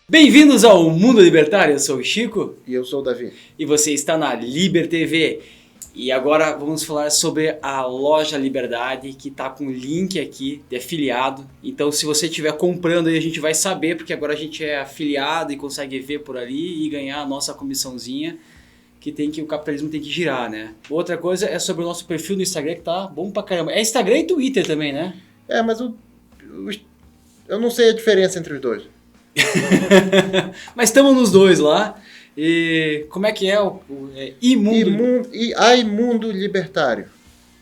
Bem-vindos ao Mundo Libertário, eu sou o Chico. E eu sou o Davi. E você está na Liber TV. E agora vamos falar sobre a loja Liberdade, que está com o link aqui de afiliado. Então se você estiver comprando aí, a gente vai saber, porque agora a gente é afiliado e consegue ver por ali e ganhar a nossa comissãozinha, que o capitalismo tem que girar, né? Outra coisa é sobre o nosso perfil no Instagram, que tá bom pra caramba. É Instagram e Twitter também, né? Mas eu não sei a diferença entre os dois. Mas estamos nos dois lá. E como é que é o Imundo Libertário.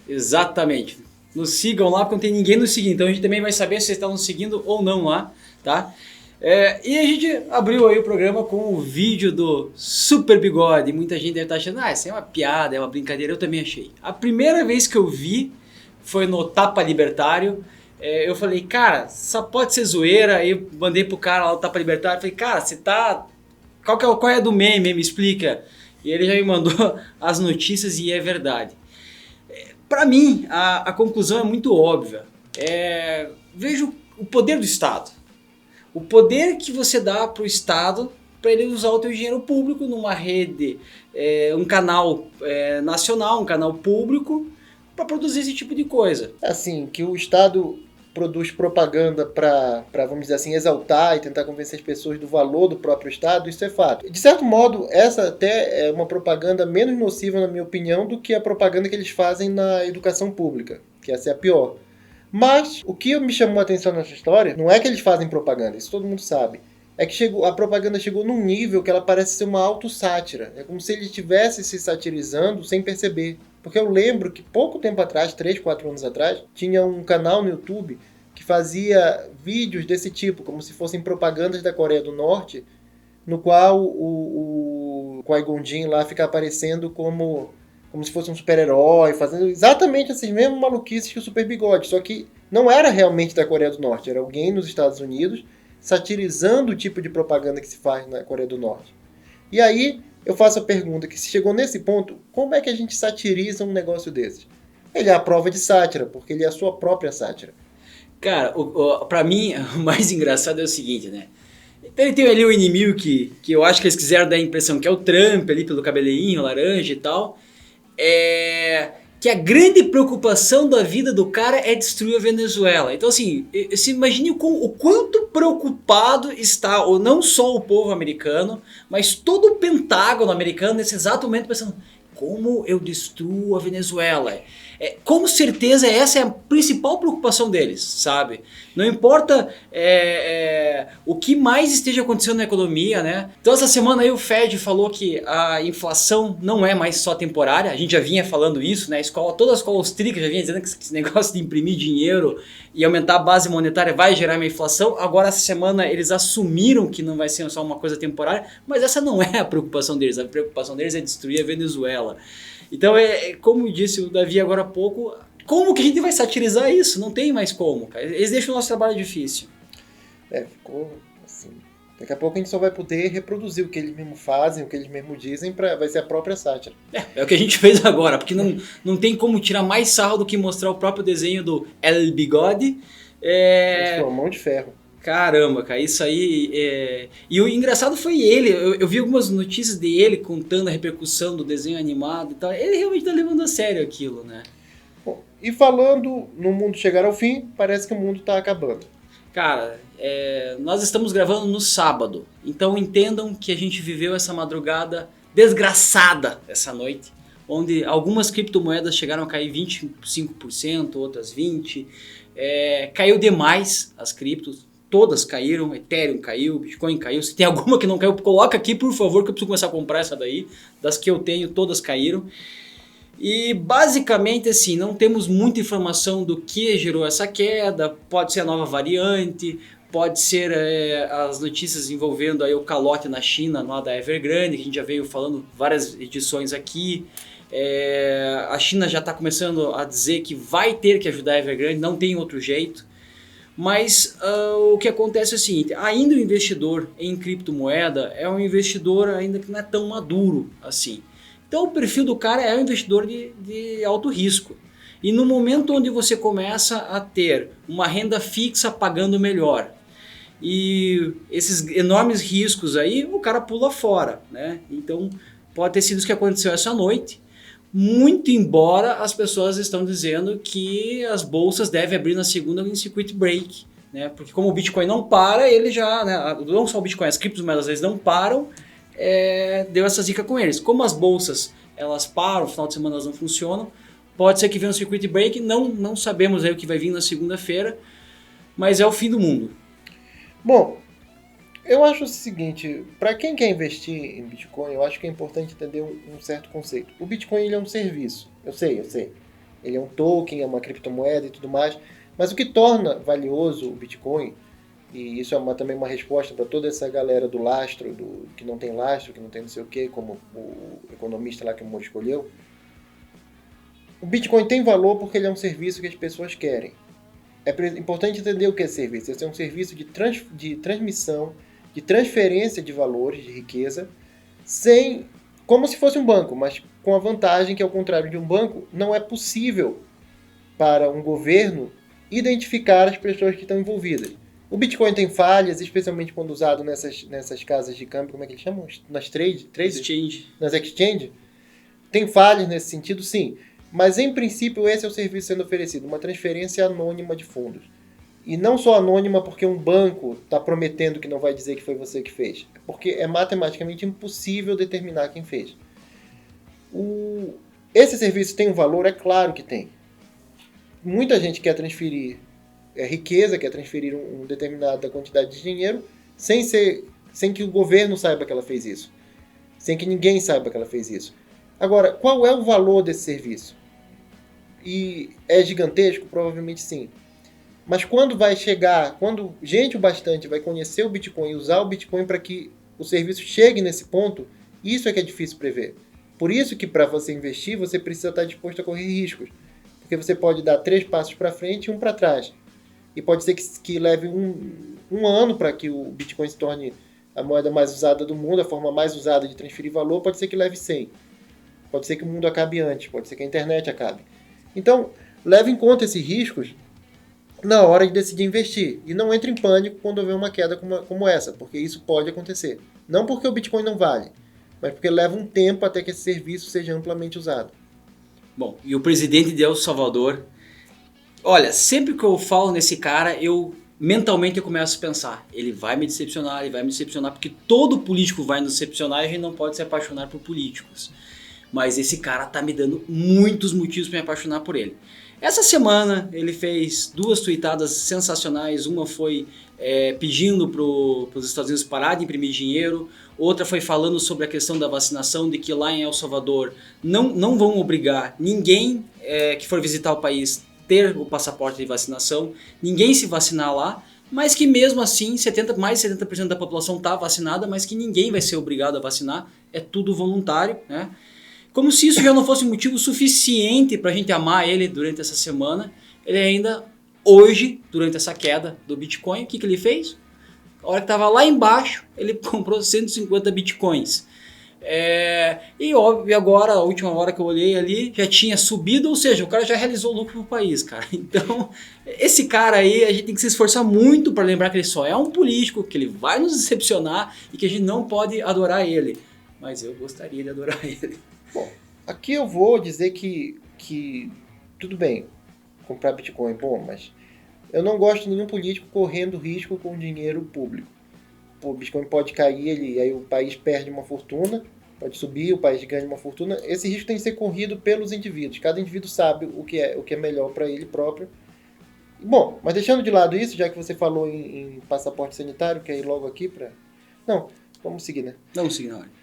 Exatamente. Nos sigam lá, porque não tem ninguém nos seguindo. Então a gente também vai saber se vocês estão nos seguindo ou não lá, tá? E a gente abriu aí o programa com o vídeo do Super Bigode. Muita gente deve estar achando, isso é uma piada, é uma brincadeira. Eu também achei. A primeira vez que eu vi foi no Tapa Libertário. Eu falei, cara, só pode ser zoeira. Aí eu mandei pro cara lá do Tapa Libertário. Falei, cara, você tá... Qual é do meme? Me explica. E ele já me mandou as notícias e é verdade. Para mim, a conclusão é muito óbvia. Vejo o poder do Estado. O poder que você dá para o Estado para ele usar o teu dinheiro público numa rede, um canal nacional, um canal público, para produzir esse tipo de coisa. Assim, que o Estado produz propaganda para, vamos dizer assim, exaltar e tentar convencer as pessoas do valor do próprio Estado, isso é fato. De certo modo, essa até é uma propaganda menos nociva, na minha opinião, do que a propaganda que eles fazem na educação pública, que essa é a pior. Mas o que me chamou a atenção nessa história não é que eles fazem propaganda, isso todo mundo sabe. É que a propaganda chegou num nível que ela parece ser uma autossátira. É como se ele estivesse se satirizando sem perceber. Porque eu lembro que pouco tempo atrás, 3, 4 anos atrás, tinha um canal no YouTube que fazia vídeos desse tipo, como se fossem propagandas da Coreia do Norte, no qual o Qui-Gon Jinn lá fica aparecendo como se fosse um super-herói, fazendo exatamente esses mesmos maluquices que o Super Bigode, só que não era realmente da Coreia do Norte, era alguém nos Estados Unidos satirizando o tipo de propaganda que se faz na Coreia do Norte. E aí eu faço a pergunta, que se chegou nesse ponto, como é que a gente satiriza um negócio desses? Ele é a prova de sátira, porque ele é a sua própria sátira. Cara, pra mim, o mais engraçado é o seguinte, né? Ele tem ali o inimigo que eu acho que eles quiseram dar a impressão que é o Trump ali pelo cabelinho laranja e tal. Que a grande preocupação da vida do cara é destruir a Venezuela. Então assim, você imagine o quanto preocupado está, ou não só o povo americano, mas todo o Pentágono americano nesse exato momento pensando, como eu destruo a Venezuela? Com certeza essa é a principal preocupação deles, sabe? Não importa o que mais esteja acontecendo na economia, né? Então essa semana aí o Fed falou que a inflação não é mais só temporária. A gente já vinha falando isso, né? Toda a escola austríaca já vinha dizendo que esse negócio de imprimir dinheiro e aumentar a base monetária vai gerar uma inflação. Agora essa semana eles assumiram que não vai ser só uma coisa temporária, mas essa não é a preocupação deles. A preocupação deles é destruir a Venezuela. Então, como disse o Davi agora há pouco, como que a gente vai satirizar isso? Não tem mais como, cara. Eles deixam o nosso trabalho difícil. Ficou assim. Daqui a pouco a gente só vai poder reproduzir o que eles mesmos fazem, o que eles mesmos dizem, vai ser a própria sátira. É o que a gente fez agora, porque não tem como tirar mais sarro do que mostrar o próprio desenho do El Bigode. Foi uma mão de ferro. Caramba, cara, isso aí E o engraçado foi ele, eu vi algumas notícias dele contando a repercussão do desenho animado e tal. Ele realmente tá levando a sério aquilo, né? Bom, e falando no mundo chegar ao fim, parece que o mundo tá acabando. Cara, nós estamos gravando no sábado, então entendam que a gente viveu essa madrugada desgraçada essa noite, onde algumas criptomoedas chegaram a cair 25%, outras 20%, caiu demais as criptos. Todas caíram, Ethereum caiu, Bitcoin caiu. Se tem alguma que não caiu, coloca aqui por favor que eu preciso começar a comprar essa daí. Das que eu tenho, todas caíram. E basicamente assim, não temos muita informação do que gerou essa queda. Pode ser a nova variante, pode ser as notícias envolvendo aí o calote na China, lá da Evergrande, que a gente já veio falando várias edições aqui. A China já está começando a dizer que vai ter que ajudar a Evergrande, não tem outro jeito. Mas o que acontece é o seguinte, ainda o investidor em criptomoeda é um investidor ainda que não é tão maduro assim. Então o perfil do cara é um investidor de alto risco. E no momento onde você começa a ter uma renda fixa pagando melhor e esses enormes riscos aí, o cara pula fora, né? Então, pode ter sido isso que aconteceu essa noite, muito embora as pessoas estão dizendo que as bolsas devem abrir na segunda em circuit break, né? Porque como o Bitcoin não para, ele já, né? Não só o Bitcoin, as criptomoedas às vezes não param, deu essa zica com eles. Como as bolsas elas param, no final de semana elas não funcionam, pode ser que venha um circuit break, não sabemos aí o que vai vir na segunda-feira, mas é o fim do mundo. Bom, eu acho o seguinte, para quem quer investir em Bitcoin, eu acho que é importante entender um certo conceito. O Bitcoin ele é um serviço, eu sei. Ele é um token, é uma criptomoeda e tudo mais, mas o que torna valioso o Bitcoin, e isso é também uma resposta para toda essa galera do lastro, que não tem lastro, que não tem não sei o que, como o economista lá que o Moro escolheu, o Bitcoin tem valor porque ele é um serviço que as pessoas querem. É importante entender o que é serviço. Esse é um serviço de transmissão, de transferência de valores, de riqueza, como se fosse um banco, mas com a vantagem que, ao contrário de um banco, não é possível para um governo identificar as pessoas que estão envolvidas. O Bitcoin tem falhas, especialmente quando usado nessas casas de câmbio, como é que eles chamam? Nas Exchange. Nas exchange. Tem falhas nesse sentido, sim. Mas, em princípio, esse é o serviço sendo oferecido, uma transferência anônima de fundos. E não só anônima porque um banco está prometendo que não vai dizer que foi você que fez. Porque é matematicamente impossível determinar quem fez. Esse serviço tem um valor? É claro que tem. Muita gente quer transferir riqueza, quer transferir uma determinada quantidade de dinheiro sem que o governo saiba que ela fez isso. Sem que ninguém saiba que ela fez isso. Agora, qual é o valor desse serviço? E é gigantesco? Provavelmente sim. Mas quando gente o bastante vai conhecer o Bitcoin e usar o Bitcoin para que o serviço chegue nesse ponto, isso é que é difícil prever. Por isso que para você investir, você precisa estar disposto a correr riscos. Porque você pode dar 3 passos para frente e 1 para trás. E pode ser que leve um ano para que o Bitcoin se torne a moeda mais usada do mundo, a forma mais usada de transferir valor, pode ser que leve 100. Pode ser que o mundo acabe antes, pode ser que a internet acabe. Então, leve em conta esses riscos na hora de decidir investir. E não entre em pânico quando houver uma queda como essa, porque isso pode acontecer. Não porque o Bitcoin não vale, mas porque leva um tempo até que esse serviço seja amplamente usado. Bom, e o presidente de El Salvador... Olha, sempre que eu falo nesse cara, mentalmente eu começo a pensar, ele vai me decepcionar, porque todo político vai nos decepcionar e a gente não pode se apaixonar por políticos. Mas esse cara tá me dando muitos motivos para me apaixonar por ele. Essa semana ele fez 2 tuitadas sensacionais. Uma foi pedindo para os Estados Unidos parar de imprimir dinheiro. Outra foi falando sobre a questão da vacinação, de que lá em El Salvador não vão obrigar ninguém que for visitar o país ter o passaporte de vacinação. Ninguém se vacinar lá. Mas que mesmo assim mais de 70% da população está vacinada, mas que ninguém vai ser obrigado a vacinar. É tudo voluntário, né? Como se isso já não fosse um motivo suficiente para a gente amar ele durante essa semana, ele ainda, hoje, durante essa queda do Bitcoin, o que ele fez? A hora que estava lá embaixo, ele comprou 150 Bitcoins. E óbvio, agora, a última hora que eu olhei ali, já tinha subido, ou seja, o cara já realizou lucro pro país, cara. Então, esse cara aí, a gente tem que se esforçar muito para lembrar que ele só é um político, que ele vai nos decepcionar e que a gente não pode adorar ele. Mas eu gostaria de adorar ele. Bom, aqui eu vou dizer que tudo bem, comprar Bitcoin, bom, mas eu não gosto de nenhum político correndo risco com dinheiro público. O Bitcoin pode cair, aí o país perde uma fortuna, pode subir, o país ganha uma fortuna. Esse risco tem que ser corrido pelos indivíduos. Cada indivíduo sabe o que é melhor para ele próprio. Bom, mas deixando de lado isso, já que você falou em passaporte sanitário, quer ir logo aqui para... Não, vamos seguir, né? Vamos seguir na hora.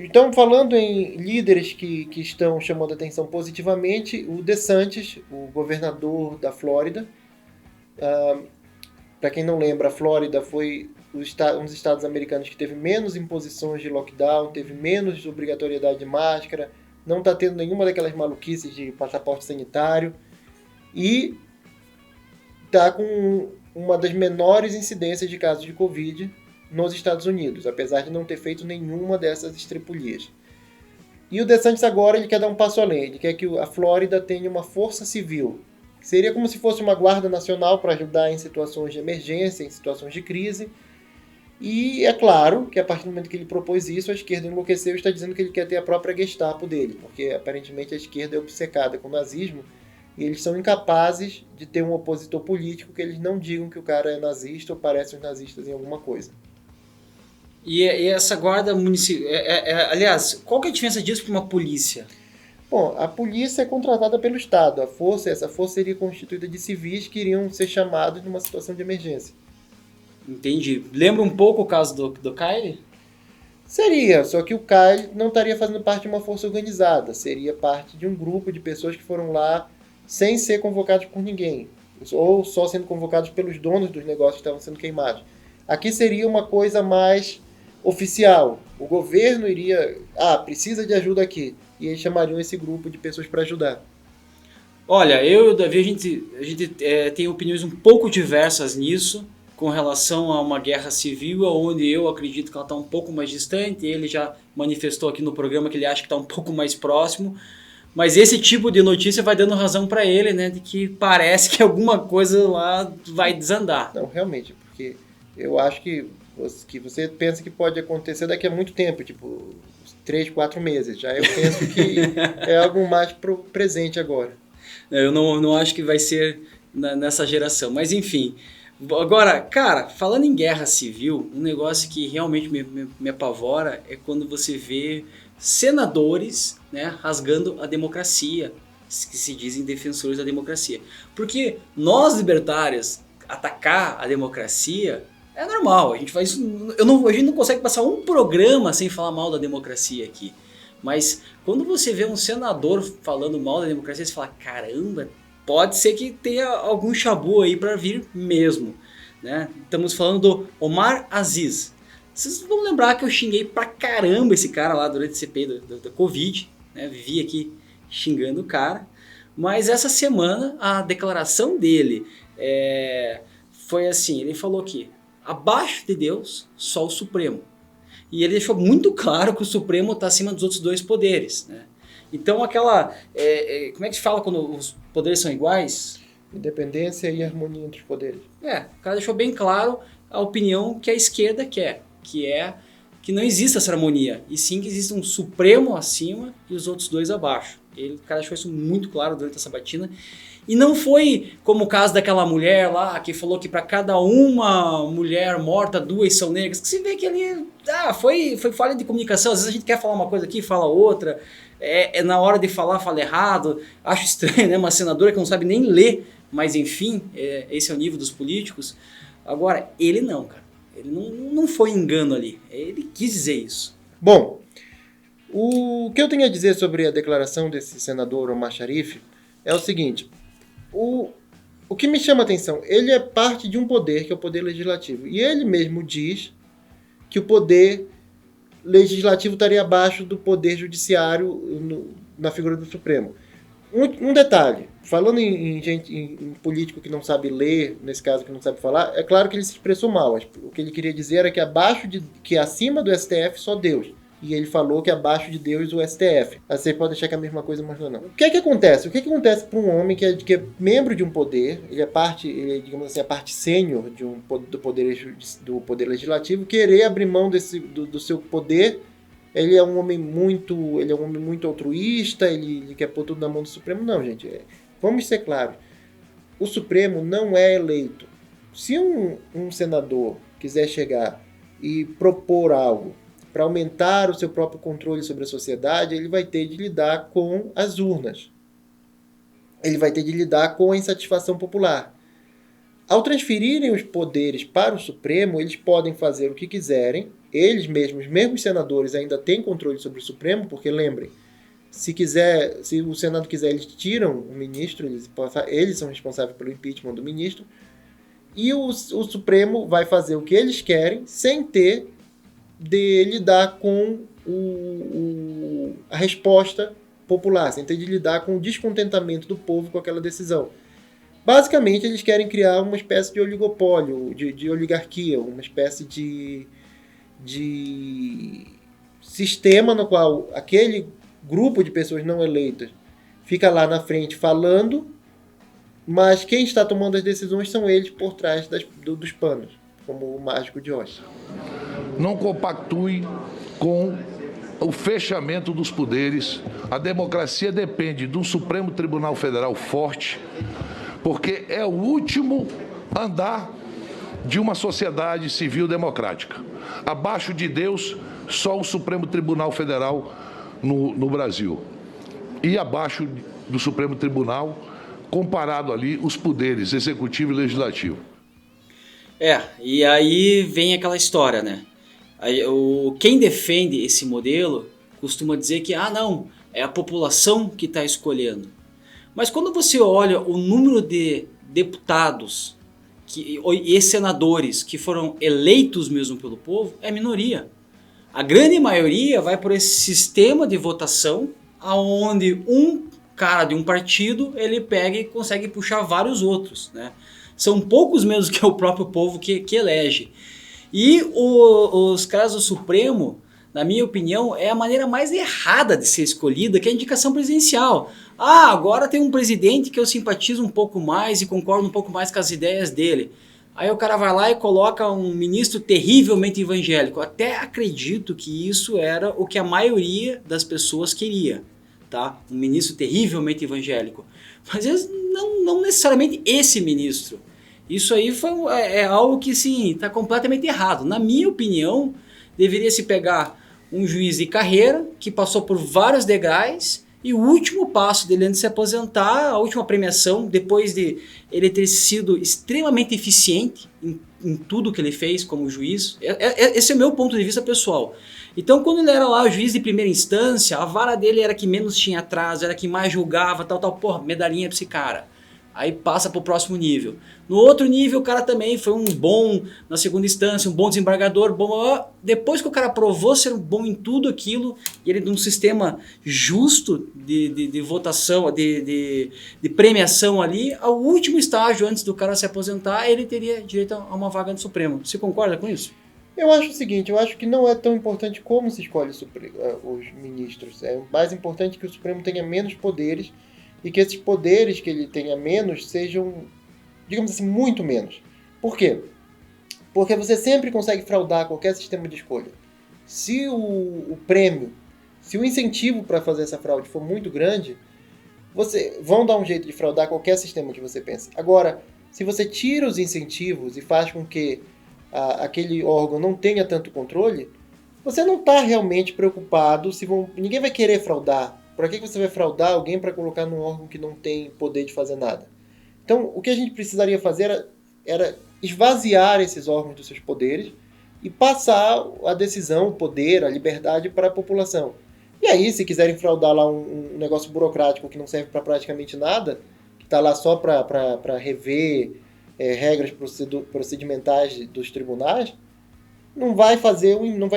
Então, falando em líderes que estão chamando a atenção positivamente, o DeSantis, o governador da Flórida, para quem não lembra, a Flórida foi um dos estados americanos que teve menos imposições de lockdown, teve menos obrigatoriedade de máscara, não está tendo nenhuma daquelas maluquices de passaporte sanitário e está com uma das menores incidências de casos de Covid nos Estados Unidos, apesar de não ter feito nenhuma dessas estripulias. E o DeSantis agora ele quer dar um passo além, ele quer que a Flórida tenha uma força civil, Seria como se fosse uma guarda nacional para ajudar em situações de emergência, em situações de crise. E é claro que a partir do momento que ele propôs isso, a esquerda enlouqueceu e está dizendo que ele quer ter a própria Gestapo dele, porque aparentemente a esquerda é obcecada com o nazismo e eles são incapazes de ter um opositor político que eles não digam que o cara é nazista ou parece os nazistas em alguma coisa. E essa guarda municipal... aliás, qual que é a diferença disso para uma polícia? Bom, a polícia é contratada pelo Estado. Essa força seria constituída de civis que iriam ser chamados numa situação de emergência. Entendi. Lembra um pouco o caso do Kyle? Seria, só que o Kyle não estaria fazendo parte de uma força organizada. Seria parte de um grupo de pessoas que foram lá sem ser convocados por ninguém. Ou só sendo convocados pelos donos dos negócios que estavam sendo queimados. Aqui seria uma coisa mais oficial. O governo iria... precisa de ajuda aqui. E eles chamariam esse grupo de pessoas para ajudar. Olha, eu e o Davi, a gente tem opiniões um pouco diversas nisso, com relação a uma guerra civil, onde eu acredito que ela está um pouco mais distante. Ele já manifestou aqui no programa que ele acha que está um pouco mais próximo. Mas esse tipo de notícia vai dando razão para ele, né, de que parece que alguma coisa lá vai desandar. Não, realmente, porque eu acho que você pensa que pode acontecer daqui a muito tempo, tipo 3, 4 meses. Já eu penso que é algo mais pro presente agora. Eu não acho que vai ser nessa geração, mas enfim. Agora, cara, falando em guerra civil, um negócio que realmente me apavora é quando você vê senadores, né, rasgando a democracia, que se dizem defensores da democracia. Porque nós libertários atacar a democracia é normal, a gente faz isso, a gente não consegue passar um programa sem falar mal da democracia aqui. Mas quando você vê um senador falando mal da democracia, você fala, caramba, pode ser que tenha algum chabu aí para vir mesmo, né? Estamos falando do Omar Aziz. Vocês vão lembrar que eu xinguei pra caramba esse cara lá durante o CPI da Covid, né? Vivi aqui xingando o cara. Mas essa semana a declaração dele foi assim, ele falou que abaixo de Deus, só o Supremo. E ele deixou muito claro que o Supremo está acima dos outros dois poderes, né? Então aquela... como é que se fala quando os poderes são iguais? Independência e harmonia entre os poderes. O cara deixou bem claro a opinião que a esquerda quer, que é que não existe essa harmonia, e sim que existe um Supremo acima e os outros dois abaixo. O cara deixou isso muito claro durante essa sabatina. E não foi como o caso daquela mulher lá, que falou que para cada uma mulher morta, 2 são negras. Que se vê que ali foi falha de comunicação. Às vezes a gente quer falar uma coisa aqui, fala outra. Na hora de falar, fala errado. Acho estranho, né? Uma senadora que não sabe nem ler. Mas enfim, esse é o nível dos políticos. Agora, ele não, cara. Ele não foi engano ali. Ele quis dizer isso. Bom, o que eu tenho a dizer sobre a declaração desse senador Omar Sharif é o seguinte... O que me chama a atenção, ele é parte de um poder, que é o poder legislativo. E ele mesmo diz que o poder legislativo estaria abaixo do poder judiciário na figura do Supremo. Um detalhe, falando em político que não sabe ler, nesse caso que não sabe falar, é claro que ele se expressou mal. O que ele queria dizer era que acima do STF só Deus. E ele falou que abaixo de Deus o STF. Você pode achar que é a mesma coisa, mas não. O que é que acontece? O que é que acontece para um homem que é membro de um poder, digamos assim, a parte sênior do poder legislativo, querer abrir mão do seu poder? Ele é um homem muito altruísta, ele quer pôr tudo na mão do Supremo? Não, gente. Vamos ser claros. O Supremo não é eleito. Se um senador quiser chegar e propor algo para aumentar o seu próprio controle sobre a sociedade, ele vai ter de lidar com as urnas. Ele vai ter de lidar com a insatisfação popular. Ao transferirem os poderes para o Supremo, eles podem fazer o que quiserem. Eles mesmos, os senadores, ainda têm controle sobre o Supremo, porque lembrem, se o Senado quiser, eles tiram o ministro, eles são responsáveis pelo impeachment do ministro, e o Supremo vai fazer o que eles querem, sem ter de lidar com a resposta popular, sem ter de lidar com o descontentamento do povo com aquela decisão. Basicamente, eles querem criar uma espécie de oligopólio, de oligarquia, uma espécie de sistema no qual aquele grupo de pessoas não eleitas fica lá na frente falando mas quem está tomando as decisões são eles por trás dos panos, como o mágico de Oz. Não compactue com o fechamento dos poderes. A democracia depende de um Supremo Tribunal Federal forte, porque é o último andar de uma sociedade civil democrática. Abaixo de Deus, só o Supremo Tribunal Federal no Brasil. E abaixo do Supremo Tribunal, comparado ali, os poderes executivo e legislativo. E aí vem aquela história, né? Quem defende esse modelo costuma dizer que, não, é a população que está escolhendo. Mas quando você olha o número de deputados e senadores que foram eleitos mesmo pelo povo, é minoria. A grande maioria vai por esse sistema de votação, onde um cara de um partido ele pega e consegue puxar vários outros, né? São poucos mesmo que é o próprio povo que elege. E os caras do Supremo, na minha opinião, é a maneira mais errada de ser escolhida, que é a indicação presidencial. Agora tem um presidente que eu simpatizo um pouco mais e concordo um pouco mais com as ideias dele. Aí o cara vai lá e coloca um ministro terrivelmente evangélico. Até acredito que isso era o que a maioria das pessoas queria, tá? Um ministro terrivelmente evangélico. Mas não necessariamente esse ministro. Isso aí é algo que, sim, está completamente errado. Na minha opinião, deveria se pegar um juiz de carreira que passou por vários degraus e o último passo dele antes de se aposentar, a última premiação, depois de ele ter sido extremamente eficiente em tudo que ele fez como juiz. Esse é o meu ponto de vista pessoal. Então, quando ele era lá juiz de primeira instância, a vara dele era que menos tinha atraso, era que mais julgava, porra, medalhinha pra esse cara. Aí passa para o próximo nível. No outro nível, o cara também foi um bom na segunda instância, um bom desembargador, bom. Depois que o cara provou ser bom em tudo aquilo, e ele num sistema justo de votação, de premiação ali, ao último estágio, antes do cara se aposentar, ele teria direito a uma vaga no Supremo. Você concorda com isso? Eu acho o seguinte, eu acho que não é tão importante como se escolhe os ministros. É mais importante que o Supremo tenha menos poderes e que esses poderes que ele tenha menos sejam, digamos assim, muito menos. Por quê? Porque você sempre consegue fraudar qualquer sistema de escolha. Se o prêmio, se o incentivo para fazer essa fraude for muito grande, vão dar um jeito de fraudar qualquer sistema que você pense. Agora, se você tira os incentivos e faz com que aquele órgão não tenha tanto controle, você não está realmente preocupado ninguém vai querer fraudar. Para que você vai fraudar alguém para colocar num órgão que não tem poder de fazer nada? Então, o que a gente precisaria fazer era esvaziar esses órgãos dos seus poderes e passar a decisão, o poder, a liberdade para a população. E aí, se quiserem fraudar lá um negócio burocrático que não serve para praticamente nada, que está lá só para rever regras procedimentais dos tribunais, não vai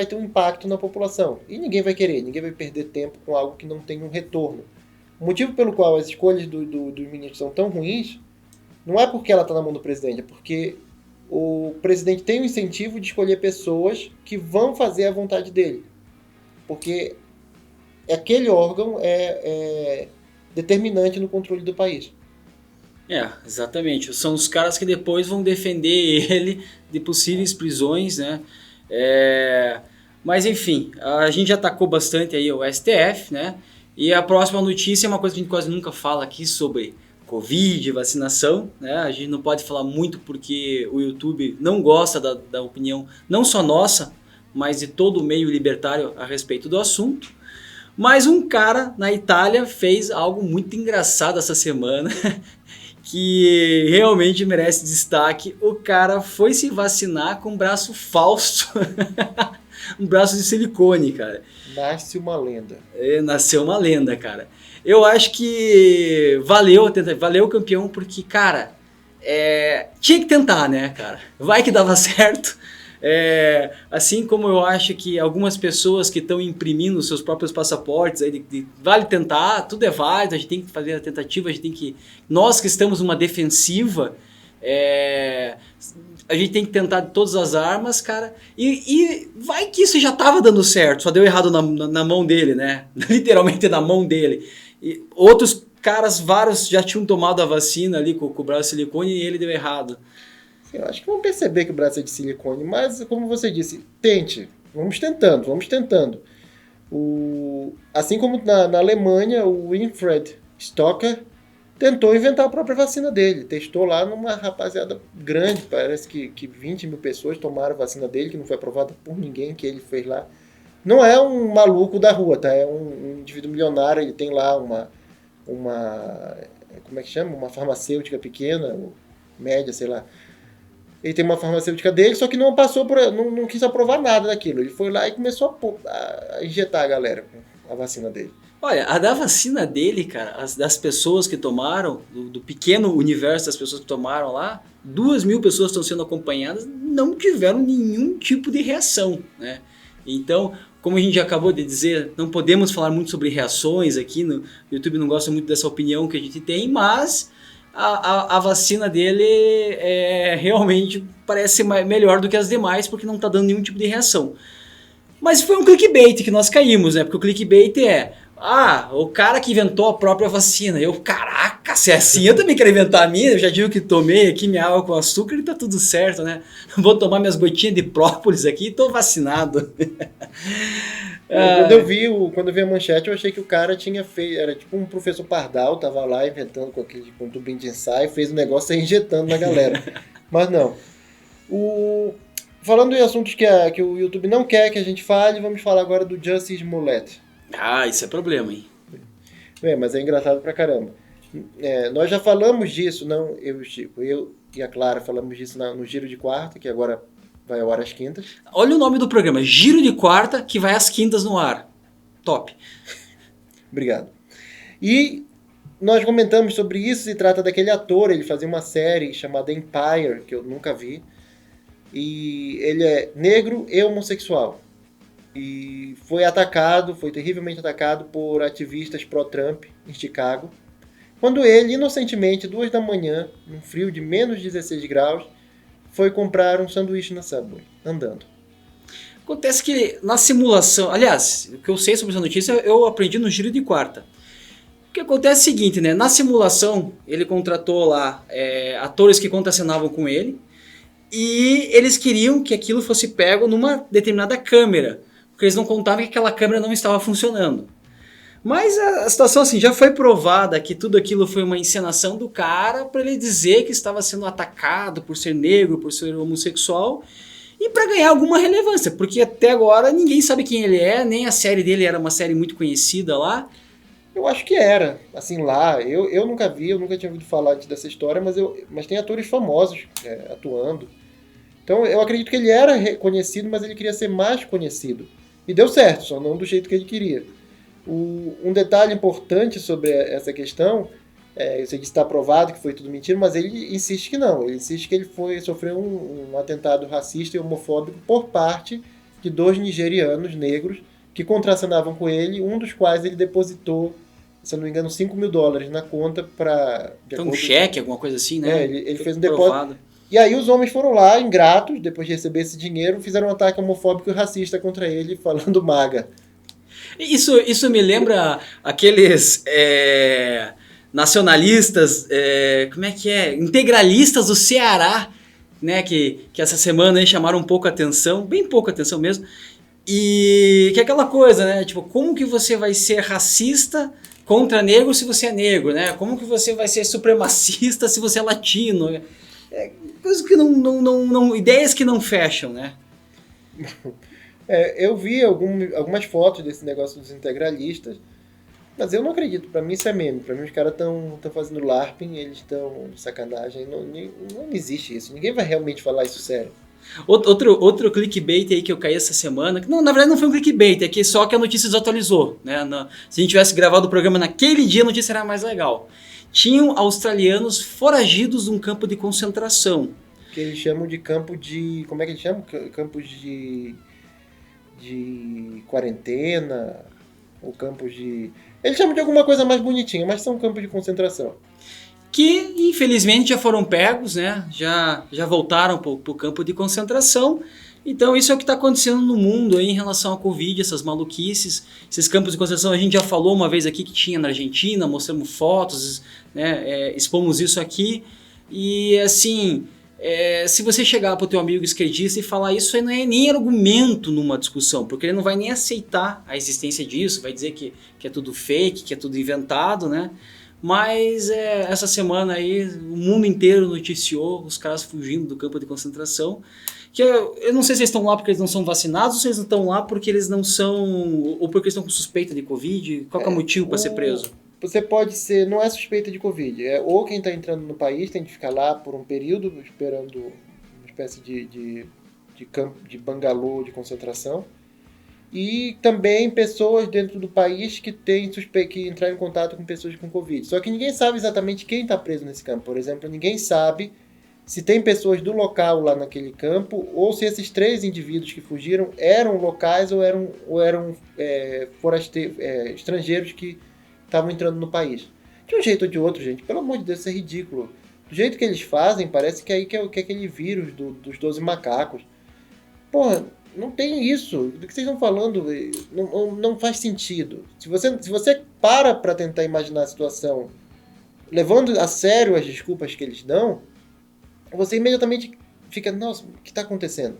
ter um impacto na população. E ninguém vai querer, ninguém vai perder tempo com algo que não tem um retorno. O motivo pelo qual as escolhas dos ministros são tão ruins não é porque ela está na mão do presidente, é porque o presidente tem o incentivo de escolher pessoas que vão fazer a vontade dele. Porque aquele órgão é determinante no controle do país. Exatamente. São os caras que depois vão defender ele de possíveis prisões, né? Mas enfim, a gente já atacou bastante aí o STF, né? E a próxima notícia é uma coisa que a gente quase nunca fala aqui sobre Covid, vacinação, né? A gente não pode falar muito porque o YouTube não gosta da opinião, não só nossa, mas de todo o meio libertário a respeito do assunto. Mas um cara na Itália fez algo muito engraçado essa semana, que realmente merece destaque. O cara foi se vacinar com um braço falso, um braço de silicone, cara. Nasce uma lenda. Nasceu uma lenda, cara. Eu acho que valeu o campeão, porque, cara, tinha que tentar, né, cara? Vai que dava certo. Assim como eu acho que algumas pessoas que estão imprimindo seus próprios passaportes, vale tentar, tudo é válido, a gente tem que fazer a tentativa, nós que estamos numa defensiva, a gente tem que tentar de todas as armas, cara, e vai que isso já estava dando certo, só deu errado na mão dele, né? Literalmente na mão dele. E outros caras, vários já tinham tomado a vacina ali com o braço de silicone e ele deu errado. Eu acho que vão perceber que o braço é de silicone, mas como você disse, tente. Vamos tentando. Assim como na Alemanha, o Winfried Stocker tentou inventar a própria vacina dele. Testou lá numa rapaziada grande, parece que 20 mil pessoas tomaram a vacina dele, que não foi aprovada por ninguém, que ele fez lá. Não é um maluco da rua, tá? É um indivíduo milionário, ele tem lá uma como é que chama? Uma farmacêutica pequena, média, sei lá. Ele tem uma farmacêutica dele, só que não passou não quis aprovar nada daquilo. Ele foi lá e começou a injetar a galera com a vacina dele. Olha, a da vacina dele, cara, das pessoas que tomaram, do pequeno universo das pessoas que tomaram lá, 2.000 pessoas estão sendo acompanhadas, não tiveram nenhum tipo de reação, né? Então, como a gente já acabou de dizer, não podemos falar muito sobre reações aqui, no YouTube não gosta muito dessa opinião que a gente tem, mas a vacina dele realmente parece melhor do que as demais, porque não está dando nenhum tipo de reação. Mas foi um clickbait que nós caímos, né? Porque o clickbait o cara que inventou a própria vacina. Caraca, se é assim, eu também quero inventar a minha. Eu já digo que tomei aqui minha água com açúcar e tá tudo certo, né? Vou tomar minhas gotinhas de própolis aqui e tô vacinado. Quando eu vi a manchete, eu achei que o cara tinha feito, era tipo um professor Pardal, tava lá inventando com um tubinho de ensaio, fez um negócio e injetando na galera. Mas não. Falando em assuntos que o YouTube não quer que a gente fale, vamos falar agora do Jussie Smollett. Isso é problema, hein? Mas é engraçado pra caramba. Nós já falamos disso, eu e a Clara falamos disso no Giro de Quarta, que agora vai ao ar às quintas. Olha o nome do programa, Giro de Quarta, que vai às quintas no ar. Top. Obrigado. E nós comentamos sobre isso, se trata daquele ator, ele fazia uma série chamada Empire, que eu nunca vi, e ele é negro e homossexual. E foi terrivelmente atacado por ativistas pró-Trump em Chicago, quando ele, inocentemente, 2 da manhã, num frio de menos 16 graus, foi comprar um sanduíche na Subway, andando. Acontece que na simulação, aliás, o que eu sei sobre essa notícia eu aprendi no Giro de Quarta. O que acontece é o seguinte, né? Na simulação, ele contratou lá atores que contracenavam com ele e eles queriam que aquilo fosse pego numa determinada câmera, porque eles não contavam que aquela câmera não estava funcionando. Mas a situação assim, já foi provada que tudo aquilo foi uma encenação do cara para ele dizer que estava sendo atacado por ser negro, por ser homossexual e para ganhar alguma relevância, porque até agora ninguém sabe quem ele é, nem a série dele era uma série muito conhecida lá. Eu acho que era, assim, lá, eu nunca vi, eu nunca tinha ouvido falar dessa história, mas tem atores famosos atuando. Então eu acredito que ele era reconhecido, mas ele queria ser mais conhecido. E deu certo, só não do jeito que ele queria. Um detalhe importante sobre essa questão, eu sei que está provado que foi tudo mentira, mas ele insiste que não. Ele insiste que ele sofreu um atentado racista e homofóbico por parte de 2 nigerianos negros que contracenavam com ele, um dos quais ele depositou, se eu não me engano, $5 mil na conta para... Então um cheque, alguma coisa assim, né? Ele fez um depósito. E aí os homens foram lá, ingratos, depois de receber esse dinheiro, fizeram um ataque homofóbico e racista contra ele, falando MAGA. Isso me lembra aqueles nacionalistas, como é que é? Integralistas do Ceará, né? Que essa semana aí chamaram um pouco a atenção, bem pouca atenção mesmo. E que é aquela coisa, né? Tipo, como que você vai ser racista contra negro se você é negro, né? Como que você vai ser supremacista se você é latino? Coisas que não ideias que não fecham, né? Eu vi algumas fotos desse negócio dos integralistas, mas eu não acredito. Pra mim isso é meme. Pra mim os caras estão fazendo LARPing, eles estão de sacanagem. Não existe isso. Ninguém vai realmente falar isso sério. Outro clickbait aí que eu caí essa semana, que não, na verdade não foi um clickbait, é que só que a notícia desatualizou, né? Se a gente tivesse gravado o programa naquele dia, a notícia era mais legal. Tinham australianos foragidos de um campo de concentração. Que eles chamam de campo de... Como é que eles chamam? Campos de quarentena, ou campos de... Eles chamam de alguma coisa mais bonitinha, mas são campos de concentração. Que infelizmente já foram pegos, né? Já voltaram para o campo de concentração Então isso é o que está acontecendo no mundo aí em relação à Covid, essas maluquices, esses campos de concentração. A gente já falou uma vez aqui que tinha na Argentina, mostramos fotos, né, expomos isso aqui. E assim, se você chegar para o teu amigo esquerdista e falar isso, aí não é nem argumento numa discussão, porque ele não vai nem aceitar a existência disso, vai dizer que é tudo fake, que é tudo inventado, né? Mas essa semana aí o mundo inteiro noticiou os caras fugindo do campo de concentração. Que eu não sei se eles estão lá porque eles não são vacinados ou se eles estão lá porque eles não são, ou porque eles estão com suspeita de Covid. Qual que é o motivo para ser preso? Você pode ser, não é suspeita de Covid, ou quem está entrando no país tem que ficar lá por um período esperando uma espécie de campo, de bangalô de concentração, e também pessoas dentro do país que que entraram em contato com pessoas com Covid. Só que ninguém sabe exatamente quem está preso nesse campo. Por exemplo, ninguém sabe se tem pessoas do local lá naquele campo, ou se esses 3 indivíduos que fugiram eram locais ou eram estrangeiros que estavam entrando no país. De um jeito ou de outro, gente, pelo amor de Deus, isso é ridículo. Do jeito que eles fazem, parece que aí que é aquele vírus dos 12 macacos. Porra, não tem isso. Do que vocês estão falando não faz sentido. Se você para tentar imaginar a situação levando a sério as desculpas que eles dão, você imediatamente fica, nossa, o que está acontecendo?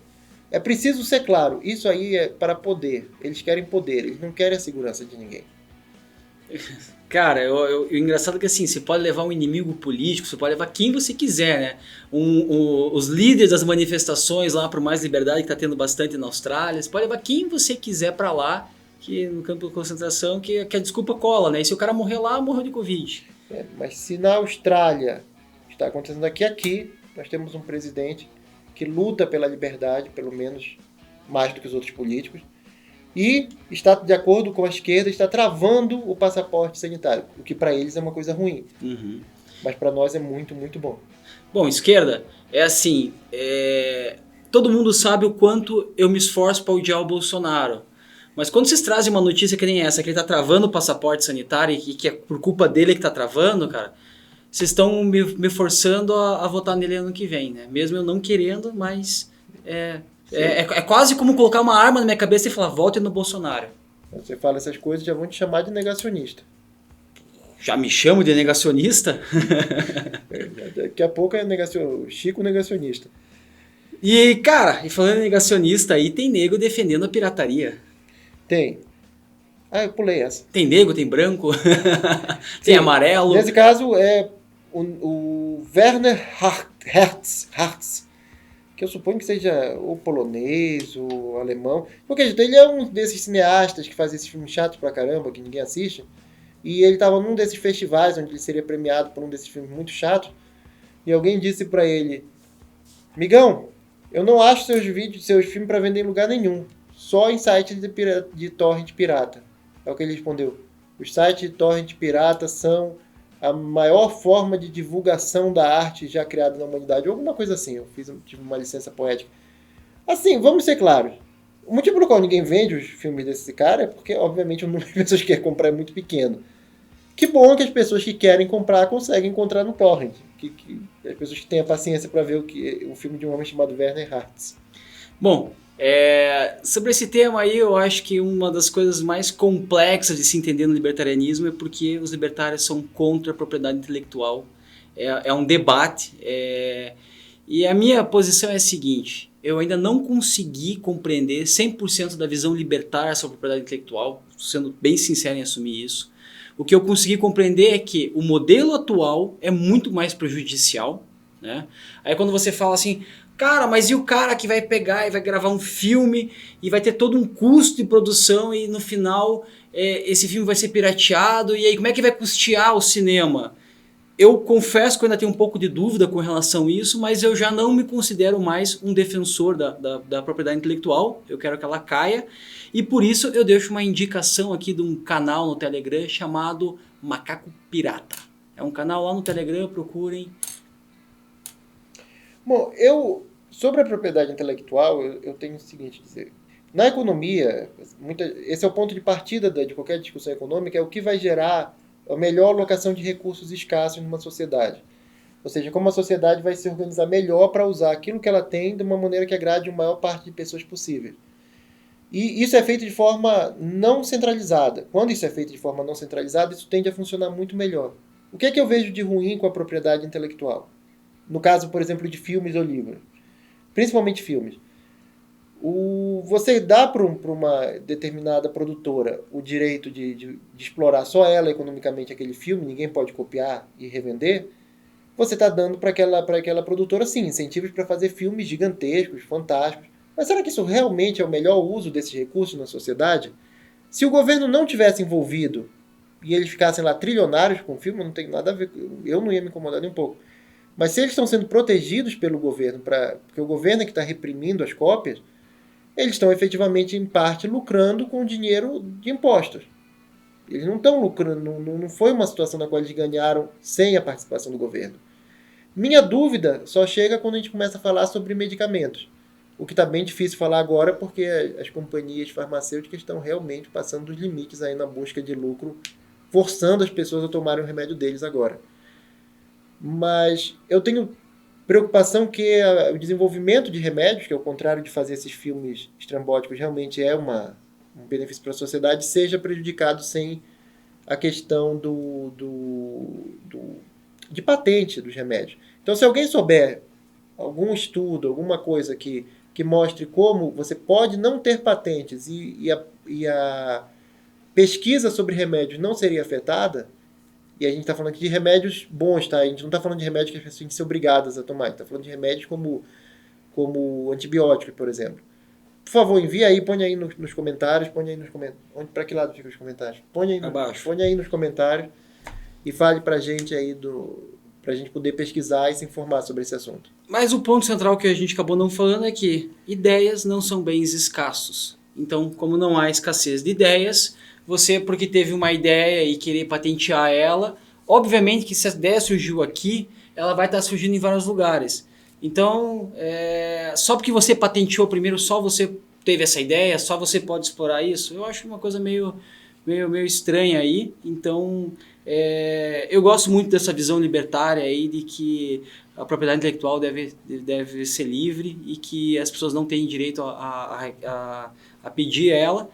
É preciso ser claro, isso aí é para poder. Eles querem poder, eles não querem a segurança de ninguém. Cara, o engraçado é que assim, você pode levar um inimigo político, você pode levar quem você quiser, né? Os líderes das manifestações lá por mais liberdade, que está tendo bastante na Austrália, você pode levar quem você quiser para lá, que no campo de concentração, que a desculpa cola, né? E se o cara morrer lá, morreu de Covid. Mas se na Austrália está acontecendo aqui, nós temos um presidente que luta pela liberdade, pelo menos mais do que os outros políticos, e está, de acordo com a esquerda, está travando o passaporte sanitário, o que para eles é uma coisa ruim. Uhum. Mas para nós é muito, muito bom. Bom, esquerda, é assim, todo mundo sabe o quanto eu me esforço para odiar o Bolsonaro. Mas quando vocês trazem uma notícia que nem essa, que ele está travando o passaporte sanitário e que é por culpa dele que está travando, cara, vocês estão me forçando a votar nele ano que vem, né? Mesmo eu não querendo, mas é quase como colocar uma arma na minha cabeça e falar, vote no Bolsonaro. Você fala essas coisas, já vão te chamar de negacionista. Já me chamo de negacionista? Daqui a pouco é Chico negacionista. E, cara, falando em negacionista aí, tem nego defendendo a pirataria. Tem. Ah, eu pulei essa. Tem negro, tem branco, tem amarelo. Nesse caso é o Werner Hertz, que eu suponho que seja ou polonês ou alemão. Porque ele é um desses cineastas que faz esses filmes chatos pra caramba, que ninguém assiste. E ele estava num desses festivais onde ele seria premiado por um desses filmes muito chatos. E alguém disse pra ele: Migão, eu não acho seus filmes pra vender em lugar nenhum. Só em sites de torrent pirata. É o que ele respondeu. Os sites de torrent pirata são a maior forma de divulgação da arte já criada na humanidade. Ou alguma coisa assim. Eu tive uma licença poética. Assim, vamos ser claros. O motivo pelo qual ninguém vende os filmes desse cara é porque, obviamente, o número de pessoas que querem comprar é muito pequeno. Que bom que as pessoas que querem comprar conseguem encontrar no torrent. Que as pessoas que têm a paciência para ver o filme de um homem chamado Werner Hertz. Bom, sobre esse tema aí, eu acho que uma das coisas mais complexas de se entender no libertarianismo é porque os libertários são contra a propriedade intelectual. É um debate. E a minha posição é a seguinte: eu ainda não consegui compreender 100% da visão libertária sobre a propriedade intelectual, sendo bem sincero em assumir isso. O que eu consegui compreender é que o modelo atual é muito mais prejudicial, né? Aí quando você fala assim, cara, mas e o cara que vai pegar e vai gravar um filme e vai ter todo um custo de produção e no final esse filme vai ser pirateado, e aí como é que vai custear o cinema? Eu confesso que eu ainda tenho um pouco de dúvida com relação a isso, mas eu já não me considero mais um defensor da propriedade intelectual. Eu quero que ela caia. E por isso eu deixo uma indicação aqui de um canal no Telegram chamado Macaco Pirata. É um canal lá no Telegram, procurem. Bom, sobre a propriedade intelectual, eu tenho o seguinte a dizer. Na economia, esse é o ponto de partida de qualquer discussão econômica, é o que vai gerar a melhor alocação de recursos escassos numa sociedade. Ou seja, como a sociedade vai se organizar melhor para usar aquilo que ela tem de uma maneira que agrade a maior parte de pessoas possível. E isso é feito de forma não centralizada. Quando isso é feito de forma não centralizada, isso tende a funcionar muito melhor. O que é que eu vejo de ruim com a propriedade intelectual? No caso, por exemplo, de filmes ou livros. Principalmente filmes. Você dá para uma determinada produtora o direito de explorar só ela economicamente aquele filme, ninguém pode copiar e revender, você está dando para aquela produtora, sim, incentivos para fazer filmes gigantescos, fantásticos. Mas será que isso realmente é o melhor uso desses recursos na sociedade? Se o governo não tivesse envolvido e eles ficassem lá trilionários com o filme, não tem nada a ver, eu não ia me incomodar nem um pouco. Mas se eles estão sendo protegidos pelo governo, porque o governo é que está reprimindo as cópias, eles estão efetivamente, em parte, lucrando com o dinheiro de impostos. Eles não estão lucrando, não foi uma situação na qual eles ganharam sem a participação do governo. Minha dúvida só chega quando a gente começa a falar sobre medicamentos. O que está bem difícil falar agora porque as companhias farmacêuticas estão realmente passando dos limites aí na busca de lucro, forçando as pessoas a tomarem o remédio deles agora. Mas eu tenho preocupação que o desenvolvimento de remédios, que ao contrário de fazer esses filmes estrambóticos, realmente é um benefício para a sociedade, seja prejudicado sem a questão de patente dos remédios. Então, se alguém souber algum estudo, alguma coisa que mostre como você pode não ter patentes e a pesquisa sobre remédios não seria afetada, e a gente está falando aqui de remédios bons, tá? A gente não está falando de remédios que as pessoas têm que ser obrigadas a tomar, a gente está falando de remédios como antibióticos, por exemplo. Por favor, envia aí, põe aí nos comentários, para que lado ficam os comentários? Abaixo. Põe aí nos comentários e fale pra gente aí pra gente poder pesquisar e se informar sobre esse assunto. Mas o ponto central que a gente acabou não falando é que ideias não são bens escassos. Então, como não há escassez de ideias, você, porque teve uma ideia e querer patentear ela, obviamente que se a ideia surgiu aqui, ela vai estar surgindo em vários lugares. Então, só porque você patenteou primeiro, só você teve essa ideia, só você pode explorar isso, eu acho uma coisa meio estranha aí. Então, eu gosto muito dessa visão libertária aí de que a propriedade intelectual deve ser livre e que as pessoas não têm direito a pedir ela,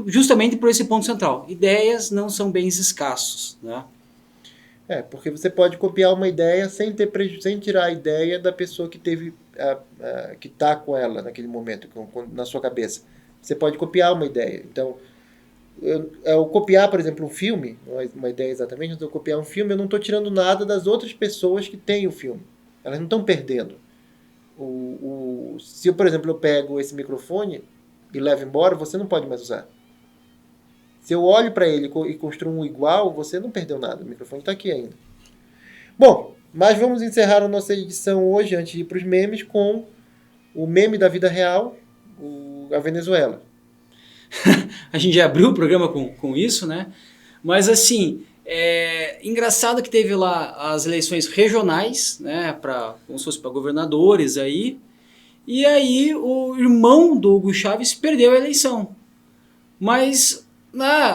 justamente por esse ponto central. Ideias não são bens escassos, né? Porque você pode copiar uma ideia sem tirar a ideia da pessoa que teve que está com ela naquele momento, na sua cabeça. Você pode copiar uma ideia. Então, eu copiar, por exemplo, um filme, não é uma ideia exatamente, mas eu copiar um filme, eu não estou tirando nada das outras pessoas que têm o filme. Elas não estão perdendo. Se, por exemplo, eu pego esse microfone e levo embora, você não pode mais usar. Se eu olho para ele e construo um igual, você não perdeu nada. O microfone está aqui ainda. Bom, mas vamos encerrar a nossa edição hoje, antes de ir para os memes, com o meme da vida real, a Venezuela. A gente já abriu o programa com isso, né? Mas assim, engraçado que teve lá as eleições regionais, né? Como se fosse para governadores aí. E aí o irmão do Hugo Chávez perdeu a eleição. Mas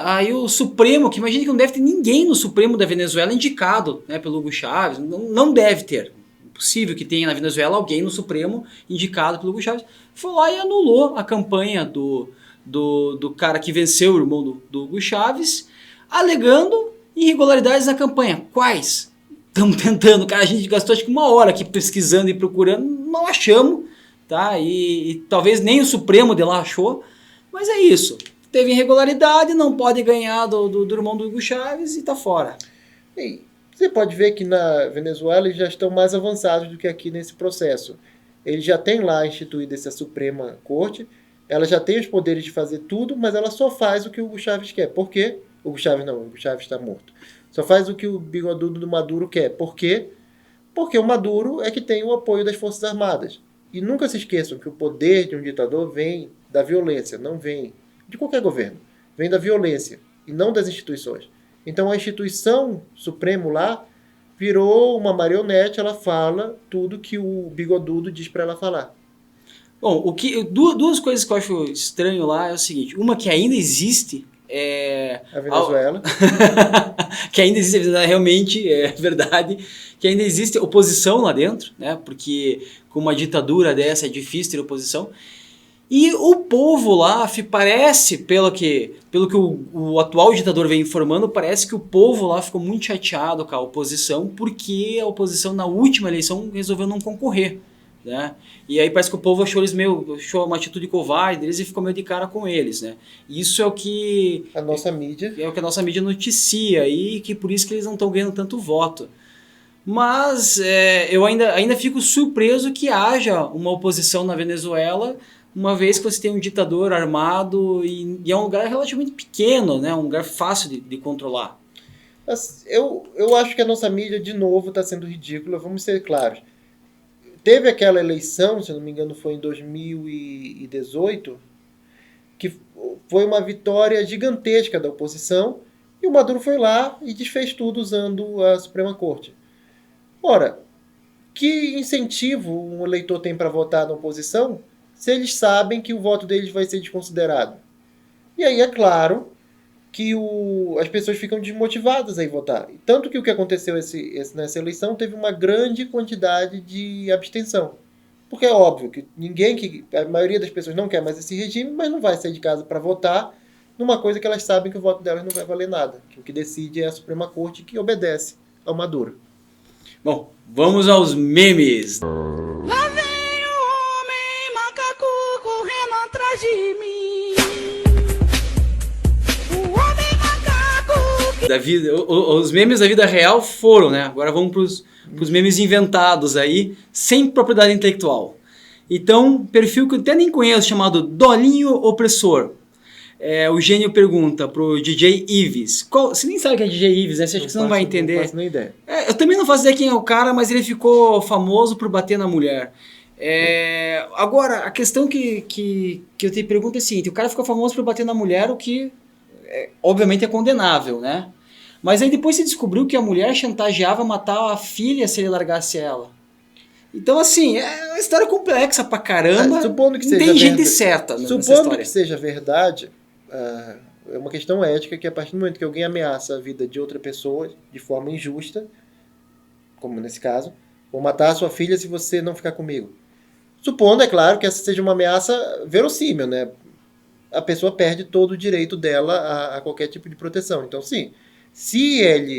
aí o Supremo, que imagina que não deve ter ninguém no Supremo da Venezuela indicado, né, pelo Hugo Chávez, não deve ter. Impossível que tenha na Venezuela alguém no Supremo indicado pelo Hugo Chávez. Foi lá e anulou a campanha do cara que venceu o irmão do Hugo Chávez, alegando irregularidades na campanha. Quais? Estamos tentando, cara, a gente gastou acho que 1 hora aqui pesquisando e procurando, não achamos, tá? E talvez nem o Supremo de lá achou, mas é isso. Teve irregularidade, não pode ganhar do irmão do Hugo Chávez e tá fora. E você pode ver que na Venezuela eles já estão mais avançados do que aqui nesse processo. Eles já têm lá instituído essa Suprema Corte, ela já tem os poderes de fazer tudo, mas ela só faz o que o Hugo Chávez quer. Por quê? O Hugo Chávez está morto. Só faz o que o bigodudo do Maduro quer. Por quê? Porque o Maduro é que tem o apoio das Forças Armadas. E nunca se esqueçam que o poder de um ditador vem da violência, não vem de qualquer governo. Vem da violência e não das instituições. Então a instituição Supremo lá virou uma marionete, ela fala tudo que o bigodudo diz para ela falar. Bom, duas coisas que eu acho estranho lá é o seguinte. Uma que ainda existe A Venezuela. Que ainda existe, realmente, é verdade, que ainda existe oposição lá dentro, né? Porque com uma ditadura dessa é difícil ter oposição. E o povo lá, parece, pelo que o atual ditador vem informando, parece que o povo lá ficou muito chateado com a oposição, porque a oposição na última eleição resolveu não concorrer, né? E aí parece que o povo achou uma atitude covarde deles e ficou meio de cara com eles, né? Isso é o que a nossa mídia noticia, e que por isso que eles não estão ganhando tanto voto. Mas eu ainda fico surpreso que haja uma oposição na Venezuela, uma vez que você tem um ditador armado e é um lugar relativamente pequeno, né? Um lugar fácil de controlar. Eu acho que a nossa mídia, de novo, está sendo ridícula, vamos ser claros. Teve aquela eleição, se eu não me engano foi em 2018, que foi uma vitória gigantesca da oposição, e o Maduro foi lá e desfez tudo usando a Suprema Corte. Ora, que incentivo um eleitor tem para votar na oposição se eles sabem que o voto deles vai ser desconsiderado? E aí é claro que as pessoas ficam desmotivadas a ir votar. Tanto que o que aconteceu nessa eleição teve uma grande quantidade de abstenção. Porque é óbvio que a maioria das pessoas não quer mais esse regime, mas não vai sair de casa para votar numa coisa que elas sabem que o voto delas não vai valer nada. Que o que decide é a Suprema Corte, que obedece ao Maduro. Bom, vamos aos memes. Lá vem o homem macaco correndo atrás de mim. O homem macaco. Da vida, os memes da vida real foram, né? Agora vamos pros memes inventados aí, sem propriedade intelectual. Então, perfil que eu até nem conheço, chamado Dolinho Opressor. O gênio pergunta pro DJ Ives. Você nem sabe quem é DJ Ives, né? Você acha que você não vai entender? Não faço nem ideia. Eu também não faço ideia quem é o cara, mas ele ficou famoso por bater na mulher. Agora, a questão que eu te pergunto é a seguinte: o cara ficou famoso por bater na mulher, o que obviamente é condenável, né? Mas aí depois se descobriu que a mulher chantageava matar a filha se ele largasse ela. Então, assim, é uma história complexa pra caramba. Supondo que não seja tem gente certa nessa Supondo história. que seja verdade, é uma questão ética que a partir do momento que alguém ameaça a vida de outra pessoa de forma injusta, como nesse caso, vou matar a sua filha se você não ficar comigo. Supondo, é claro, que essa seja uma ameaça verossímil, né? A pessoa perde todo o direito dela a qualquer tipo de proteção. Então, sim, se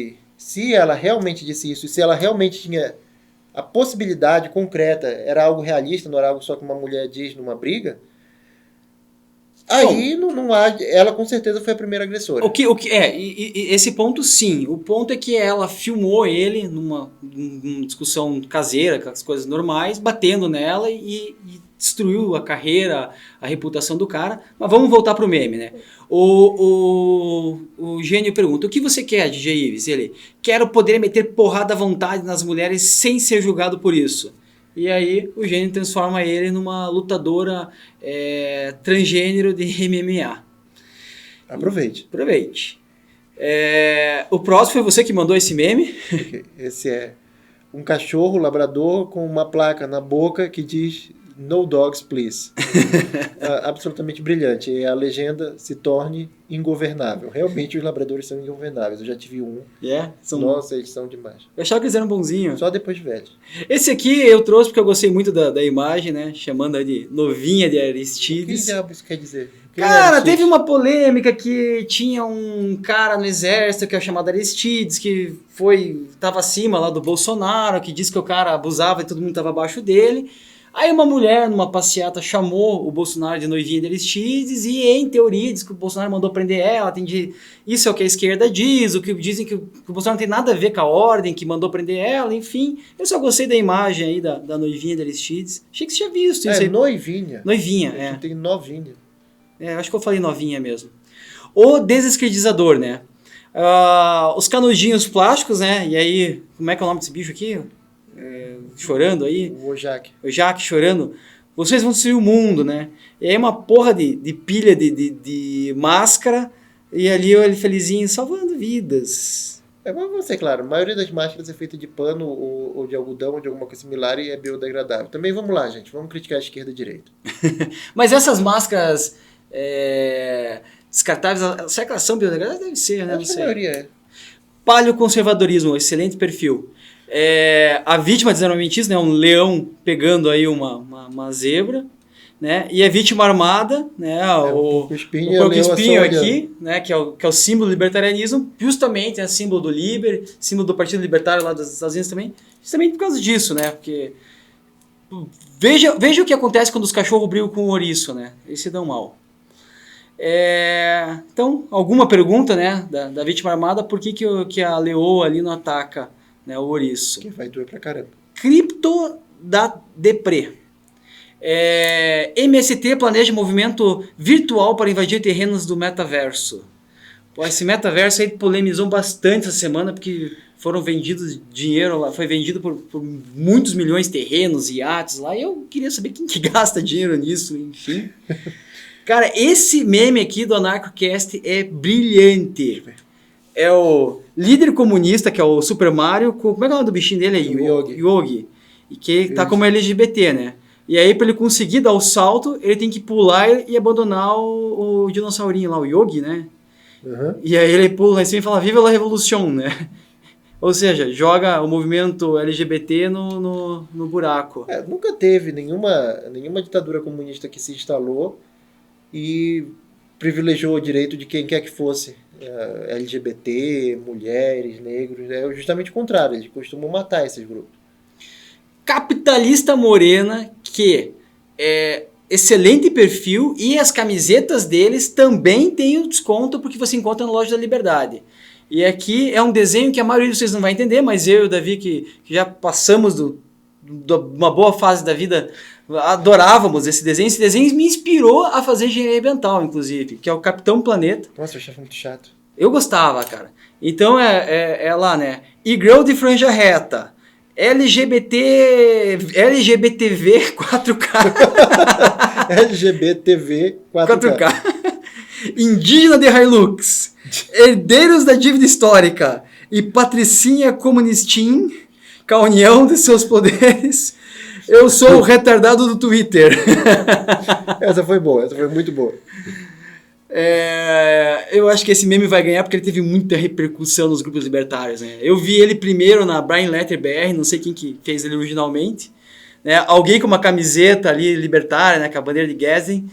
ela realmente disse isso, e se ela realmente tinha a possibilidade concreta, era algo realista, não era algo só que uma mulher diz numa briga, aí não há, ela com certeza foi a primeira agressora. Esse ponto sim. O ponto é que ela filmou ele numa discussão caseira, com as coisas normais, batendo nela e destruiu a carreira, a reputação do cara. Mas vamos voltar pro meme, né? O gênio pergunta: o que você quer, DJ Ives? Ele: quero poder meter porrada à vontade nas mulheres sem ser julgado por isso. E aí o gênio transforma ele numa lutadora transgênero de MMA. Aproveite. O próximo foi você que mandou esse meme? Esse é um cachorro labrador com uma placa na boca que diz "No dogs, please". Absolutamente brilhante. E a legenda: se torne ingovernável. Realmente os labradores são ingovernáveis. Eu já tive um. Nossa, eles são demais. Eu achava que eles eram bonzinhos. Só depois de velhos. Esse aqui eu trouxe porque eu gostei muito da imagem, né? Chamando de novinha de Aristides. O que diabo isso quer dizer? Cara, teve uma polêmica que tinha um cara no exército que é o chamado Aristides, que tava acima lá do Bolsonaro, que disse que o cara abusava e todo mundo tava abaixo dele. Aí uma mulher, numa passeata, chamou o Bolsonaro de noivinha de Aristides e, em teoria, diz que o Bolsonaro mandou prender ela. Isso é o que a esquerda diz, o que dizem que o Bolsonaro não tem nada a ver com a ordem, que mandou prender ela, enfim. Eu só gostei da imagem aí da noivinha de Aristides. Achei que você tinha visto isso aí. Noivinha. Noivinha, Aqui tem novinha. Acho que eu falei novinha mesmo. O desesquerdizador, né? Os canudinhos plásticos, né? E aí, como é que é o nome desse bicho aqui? Chorando aí. O Jaque. O Jaque chorando. Vocês vão destruir o mundo, né? E aí uma porra de pilha de máscara. E ali ele felizinho, salvando vidas. Vamos ser claro, a maioria das máscaras é feita de pano ou de algodão ou de alguma coisa similar e é biodegradável. Também vamos lá, gente. Vamos criticar a esquerda e a direita. Mas essas máscaras descartáveis. Será que elas são biodegradáveis? Deve ser, né? Não Acho que a sei. maioria é. Paleoconservadorismo, excelente perfil. A vítima desarmamentista, né, um leão pegando aí uma zebra, né, e a vítima armada, né, o porco-espinho aqui, né, que é o símbolo do libertarianismo, justamente, né, símbolo do Liber, símbolo do Partido Libertário lá dos Estados Unidos também, justamente por causa disso, né, porque veja o que acontece quando os cachorros brigam com o ouriço, né, eles se dão mal. Então, alguma pergunta, né, da vítima armada, por que a leoa ali não ataca, né, o ouriço? Que vai doer pra caramba. Cripto da Depre. MST planeja movimento virtual para invadir terrenos do metaverso. Pô, esse metaverso aí polemizou bastante essa semana, porque foram vendidos dinheiro lá, foi vendido por muitos milhões de terrenos, iates lá, e eu queria saber quem que gasta dinheiro nisso, enfim. Cara, esse meme aqui do AnarcoCast é brilhante. É o líder comunista, que é o Super Mario, como é que é o nome do bichinho dele? Yogi. E que tá como LGBT, né? E aí, pra ele conseguir dar o salto, ele tem que pular e abandonar o dinossaurinho lá, o Yogi, né? Uhum. E aí ele pula assim e fala, viva la revolução, né? Ou seja, joga o movimento LGBT no buraco. Nunca teve nenhuma ditadura comunista que se instalou e privilegiou o direito de quem quer que fosse. LGBT, mulheres, negros. É justamente o contrário, eles costumam matar esses grupos. Capitalista morena, que é excelente perfil, e as camisetas deles também tem o desconto porque você encontra na Loja da Liberdade. E aqui é um desenho que a maioria de vocês não vai entender, mas eu e o Davi, que já passamos uma boa fase da vida, adorávamos esse desenho. Esse desenho me inspirou a fazer engenharia ambiental, inclusive, que é o Capitão Planeta. Nossa, eu achava muito chato. Eu gostava, cara. Então é lá, né? E-girl de franja reta. LGBTV 4K. LGBTV 4K. Indígena de Hilux. Herdeiros da dívida histórica. E Patricinha Comunistim, com a união de seus poderes. Eu sou o retardado do Twitter. Essa foi boa, essa foi muito boa. Eu acho que esse meme vai ganhar porque ele teve muita repercussão nos grupos libertários, né? Eu vi ele primeiro na Brian Letter BR, não sei quem que fez ele originalmente, né? Alguém com uma camiseta ali libertária, né? Com a bandeira de Gessen.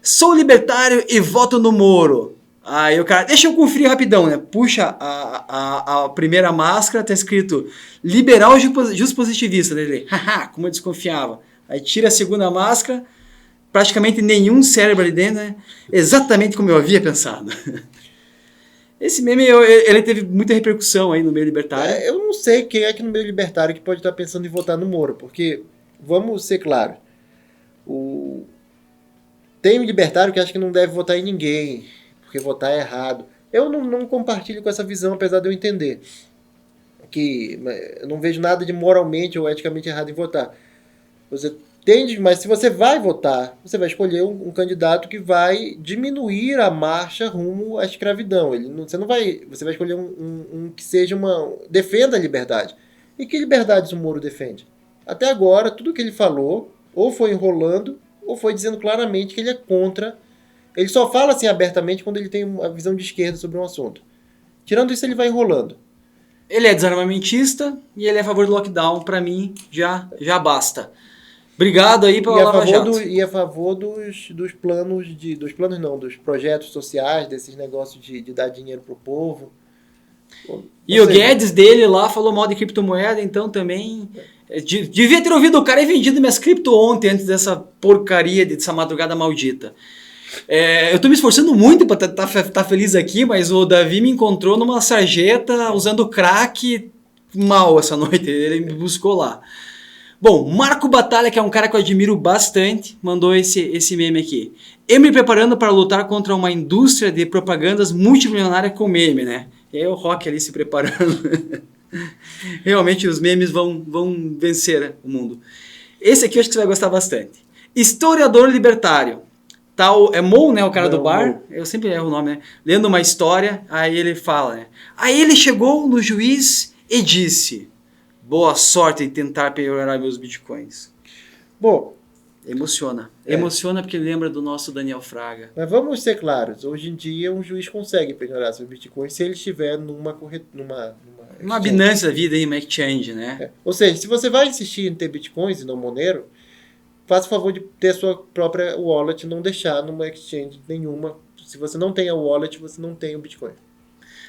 Sou libertário e voto no Moro. Aí o cara, deixa eu conferir rapidão, né? Puxa a primeira máscara, tá escrito liberal justpositivista, né? Haha, como eu desconfiava. Aí tira a segunda máscara, praticamente nenhum cérebro ali dentro, né? Exatamente como eu havia pensado. Esse meme, ele teve muita repercussão aí no meio libertário. Eu não sei quem é que no meio libertário que pode estar pensando em votar no Moro, porque, vamos ser claros, tem um libertário que acha que não deve votar em ninguém, porque votar é errado. Eu não compartilho com essa visão, apesar de eu entender que eu não vejo nada de moralmente ou eticamente errado em votar. Você entende? Mas se você vai votar, você vai escolher um candidato que vai diminuir a marcha rumo à escravidão. Você vai escolher um que seja defenda a liberdade. E que liberdades o Moro defende? Até agora, tudo que ele falou, ou foi enrolando, ou foi dizendo claramente que ele é contra. Ele só fala assim abertamente quando ele tem uma visão de esquerda sobre um assunto. Tirando isso, ele vai enrolando. Ele é desarmamentista e ele é a favor do lockdown. Pra mim, já basta. Obrigado aí pela Lava Jato. E a favor dos planos dos projetos sociais, desses negócios de dar dinheiro pro povo. E o Guedes dele lá falou mal de criptomoeda, então também devia ter ouvido o cara e vendido minhas cripto ontem, antes dessa porcaria, dessa madrugada maldita. Eu tô me esforçando muito pra tá feliz aqui, mas o Davi me encontrou numa sarjeta usando crack mal essa noite, ele me buscou lá. Bom, Marco Batalha, que é um cara que eu admiro bastante, mandou esse meme aqui. Eu me preparando para lutar contra uma indústria de propagandas multimilionária com meme, né? E aí o Rock ali se preparando. Realmente os memes vão vencer o mundo. Esse aqui eu acho que você vai gostar bastante. Historiador libertário. Tal, é Mo, né? O cara do bar. Mo. Eu sempre erro o nome, né? Lendo uma história, aí ele fala, né? Aí ele chegou no juiz e disse: boa sorte em tentar piorar meus bitcoins. Bom, Emociona. É. Emociona porque lembra do nosso Daniel Fraga. Mas vamos ser claros, hoje em dia um juiz consegue penhorar seu Bitcoin se ele estiver numa Uma exchange. Binance da vida aí, uma exchange, né? É. Ou seja, se você vai insistir em ter Bitcoins e não Monero, faça o favor de ter a sua própria wallet, não deixar numa exchange nenhuma. Se você não tem a wallet, você não tem o Bitcoin.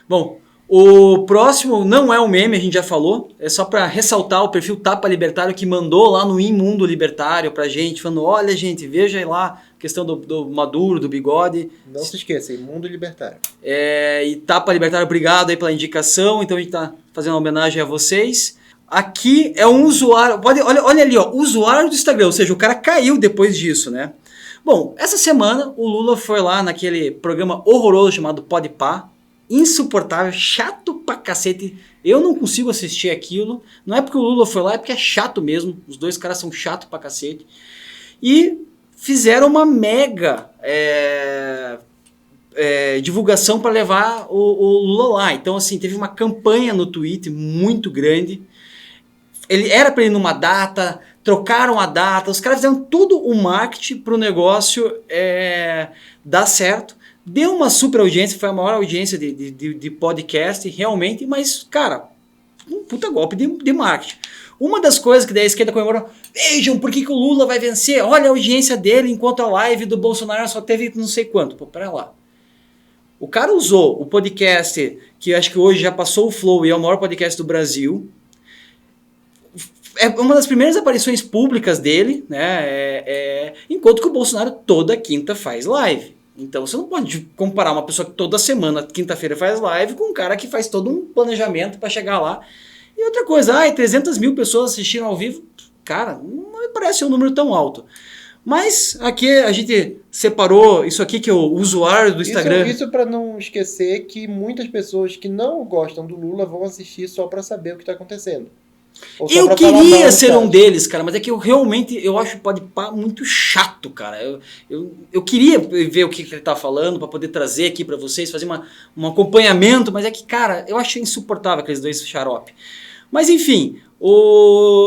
Bom, o próximo não é um meme, a gente já falou, é só para ressaltar o perfil Tapa Libertário que mandou lá no Imundo Libertário pra gente, falando, olha gente, veja aí lá a questão do Maduro, do bigode. Não se esqueça, Mundo Libertário. E Tapa Libertário, obrigado aí pela indicação, então a gente tá fazendo uma homenagem a vocês. Aqui é um usuário, olha ali, ó, usuário do Instagram, ou seja, o cara caiu depois disso, né? Bom, essa semana o Lula foi lá naquele programa horroroso chamado Podpah, insuportável, chato pra cacete, eu não consigo assistir aquilo, não é porque o Lula foi lá, é porque é chato mesmo, os dois caras são chatos pra cacete, e fizeram uma mega divulgação para levar o Lula lá, então assim, teve uma campanha no Twitter muito grande, ele era para ir numa data, trocaram a data, os caras fizeram tudo o marketing para o negócio dar certo. Deu uma super audiência, foi a maior audiência de podcast, realmente, mas, cara, um puta golpe de marketing. Uma das coisas que da esquerda comemorou, vejam por que o Lula vai vencer, olha a audiência dele, enquanto a live do Bolsonaro só teve não sei quanto. Pô, pera lá. O cara usou o podcast, que acho que hoje já passou o Flow e é o maior podcast do Brasil, é uma das primeiras aparições públicas dele, né? Enquanto que o Bolsonaro toda quinta faz live. Então você não pode comparar uma pessoa que toda semana, quinta-feira, faz live com um cara que faz todo um planejamento para chegar lá. E outra coisa, 300 mil pessoas assistiram ao vivo. Cara, não me parece um número tão alto. Mas aqui a gente separou isso aqui que é o usuário do Instagram. Isso para não esquecer que muitas pessoas que não gostam do Lula vão assistir só para saber o que está acontecendo. Eu queria ser um deles, cara, mas é que eu acho o Podpah muito chato, cara. Eu queria ver o que ele tá falando para poder trazer aqui para vocês, fazer um acompanhamento, mas é que, cara, eu acho insuportável aqueles dois xarope. Mas enfim,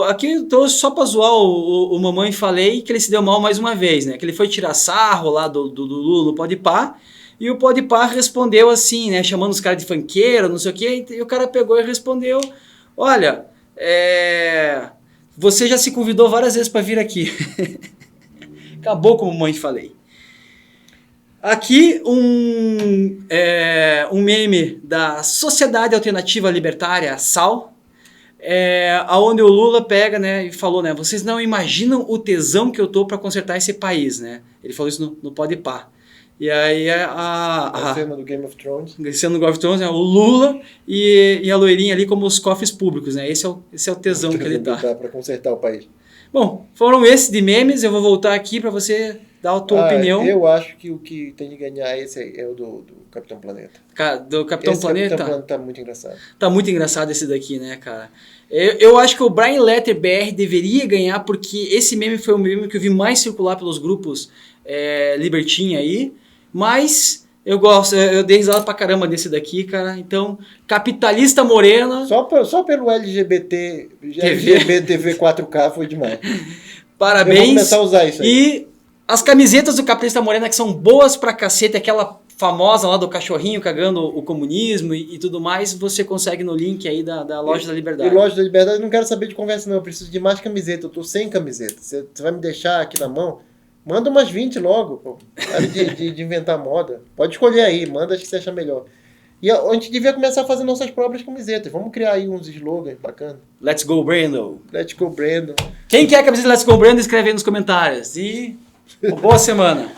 aqui eu trouxe só pra zoar o Mamãe Falei que ele se deu mal mais uma vez, né? Que ele foi tirar sarro lá do Lula no Podpah, e o Podpah respondeu assim, né? Chamando os caras de funkeiro, não sei o quê, e o cara pegou e respondeu, olha... você já se convidou várias vezes para vir aqui. Acabou como mãe falei. Aqui um meme da Sociedade Alternativa Libertária, SAL, onde o Lula pega, né, e falou, né, vocês não imaginam o tesão que eu tô para consertar esse país, né? Ele falou isso no Podpah. E aí a cena do Game of Thrones. Cena do Game of Thrones, o Lula e a loirinha ali como os cofres públicos, né? Esse é o tesão que ele tá. Para consertar o país. Bom, foram esses de memes, eu vou voltar aqui para você dar a tua opinião. Eu acho que o que tem de ganhar esse aí é o do Capitão Planeta. Do Capitão Planeta? Capitão Planeta tá muito engraçado. Tá muito engraçado esse daqui, né, cara? Eu acho que o Brian Letter BR deveria ganhar, porque esse meme foi o meme que eu vi mais circular pelos grupos libertinha aí. Mas eu gosto, eu dei risada pra caramba desse daqui, cara. Então, Capitalista Morena. Só pelo LGBT TV 4K foi demais. Parabéns. Eu vou começar a usar isso aí. E as camisetas do Capitalista Morena que são boas pra cacete, aquela famosa lá do cachorrinho cagando o comunismo e tudo mais, você consegue no link aí da Loja da Liberdade. E Loja da Liberdade, eu não quero saber de conversa não, eu preciso de mais camiseta, eu tô sem camiseta. Você vai me deixar aqui na mão? Manda umas 20 logo, pô. Para de inventar moda. Pode escolher aí, manda as que você acha melhor. E a gente devia começar a fazer nossas próprias camisetas. Vamos criar aí uns slogans bacanas. Let's go, Brando. Let's go, Brando. Quem quer a camiseta Let's go, Brando, escreve aí nos comentários. E boa semana.